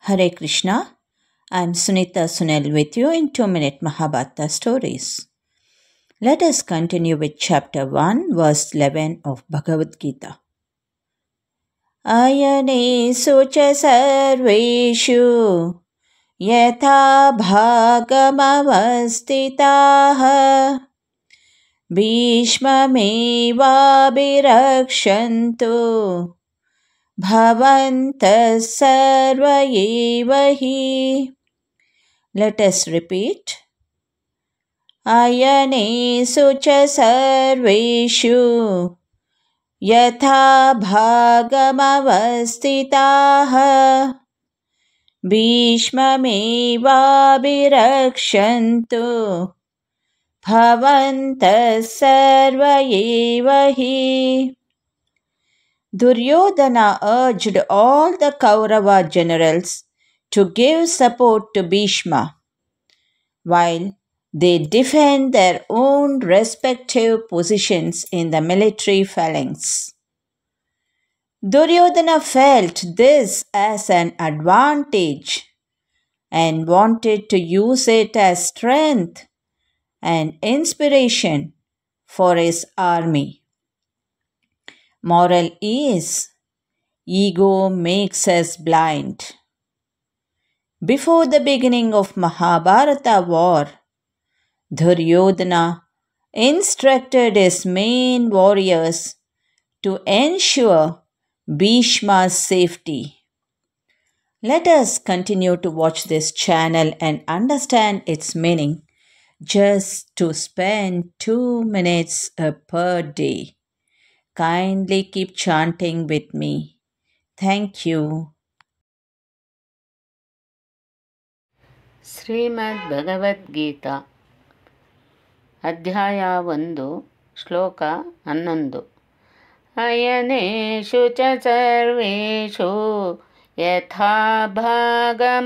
Hare Krishna. I am Sunita Sunel with you in 2-minute Mahabharata stories. Let us continue with chapter 1, verse 11 of Bhagavad Gita. Ayanesu cha sarveshu yatha bhagamavastitaha bhishmamevabhirakshantu bhavantas sarva eva hi. Let us repeat. Ayanesu cha sarveshu yatha bhagamavastitaha bhishmamevabhirakshantu bhavantas sarva eva hi. Duryodhana urged all the Kaurava generals to give support to Bhishma, while they defend their own respective positions in the military phalanx. Duryodhana felt this as an advantage and wanted to use it as strength and inspiration for his army. Moral is, ego makes us blind. Before the beginning of Mahabharata war, Duryodhana instructed his main warriors to ensure Bhishma's safety. Let us continue to watch this channel and understand its meaning just to spend 2 minutes per day. Kindly keep chanting with me. Thank you. ಶ್ರೀಮದ್ ಭಗವದ್ಗೀತಾ ಅಧ್ಯಾಯ 1 ಶ್ಲೋಕ 11. ಅಯನೇಷು ಚ ಸರ್ವೇಷು ಯಥಾ ಭಾಗಮವಸ್ಥಿತಾಃ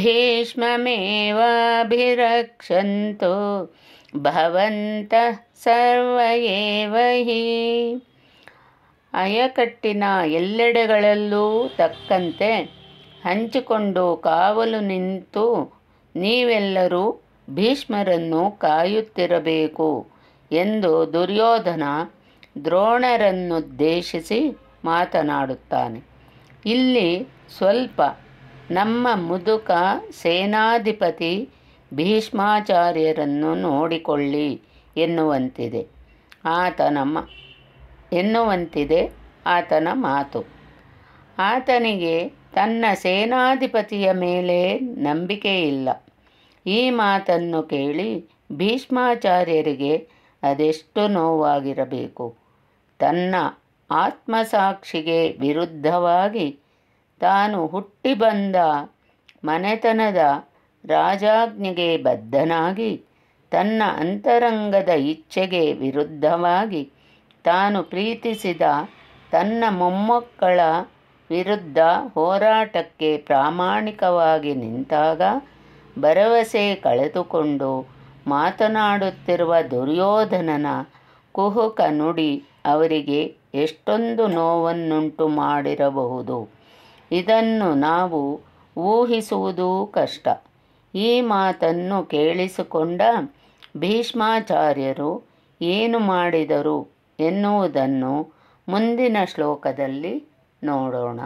ಭೀಷ್ಮಮೇವಾಭಿರಕ್ಷಂತು ಭವಂತಃ ಸರ್ವ ಏವ ಹಿ. ಅಯಕಟ್ಟಿನ ಎಲ್ಲೆಡೆಗಳಲ್ಲೂ ತಕ್ಕಂತೆ ಹಂಚಿಕೊಂಡು ಕಾವಲು ನಿಂತು ನೀವೆಲ್ಲರೂ ಭೀಷ್ಮರನ್ನು ಕಾಯುತ್ತಿರಬೇಕು ಎಂದು ದುರ್ಯೋಧನ ದ್ರೋಣರನ್ನುದ್ದೇಶಿಸಿ ಮಾತನಾಡುತ್ತಾನೆ. ಇಲ್ಲಿ ಸ್ವಲ್ಪ ನಮ್ಮ ಮುದುಕ ಸೇನಾಧಿಪತಿ ಭೀಷ್ಮಾಚಾರ್ಯರನ್ನು ನೋಡಿಕೊಳ್ಳಿ ಎನ್ನುವಂತಿದೆ ಆತನ ಮಾತು. ಆತನಿಗೆ ತನ್ನ ಸೇನಾಧಿಪತಿಯ ಮೇಲೆ ನಂಬಿಕೆಯಿಲ್ಲ. ಈ ಮಾತನ್ನು ಕೇಳಿ ಭೀಷ್ಮಾಚಾರ್ಯರಿಗೆ ಅದೆಷ್ಟು ನೋವಾಗಿರಬೇಕು. ತನ್ನ ಆತ್ಮಸಾಕ್ಷಿಗೆ ವಿರುದ್ಧವಾಗಿ ತಾನು ಹುಟ್ಟಿ ಬಂದ ಮನೆತನದ ರಾಜಾಜ್ಞೆಗೆ ಬದ್ಧನಾಗಿ ತನ್ನ ಅಂತರಂಗದ ಇಚ್ಛೆಗೆ ವಿರುದ್ಧವಾಗಿ ತಾನು ಪ್ರೀತಿಸಿದ ತನ್ನ ಮೊಮ್ಮಕ್ಕಳ ವಿರುದ್ಧ ಹೋರಾಟಕ್ಕೆ ಪ್ರಾಮಾಣಿಕವಾಗಿ ನಿಂತಾಗ ಭರವಸೆ ಕಳೆದುಕೊಂಡು ಮಾತನಾಡುತ್ತಿರುವ ದುರ್ಯೋಧನನ ಕುಹುಕ ನುಡಿ ಅವರಿಗೆ ಎಷ್ಟೊಂದು ನೋವನ್ನುಂಟು ಮಾಡಿರಬಹುದು. ಇದನ್ನು ನಾವು ಊಹಿಸುವುದೂ ಕಷ್ಟ. ಈ ಮಾತನ್ನು ಕೇಳಿಸಿಕೊಂಡ ಭೀಷ್ಮಾಚಾರ್ಯರು ಏನು ಮಾಡಿದರು ಎನ್ನುವುದನ್ನು ಮುಂದಿನ ಶ್ಲೋಕದಲ್ಲಿ ನೋಡೋಣ.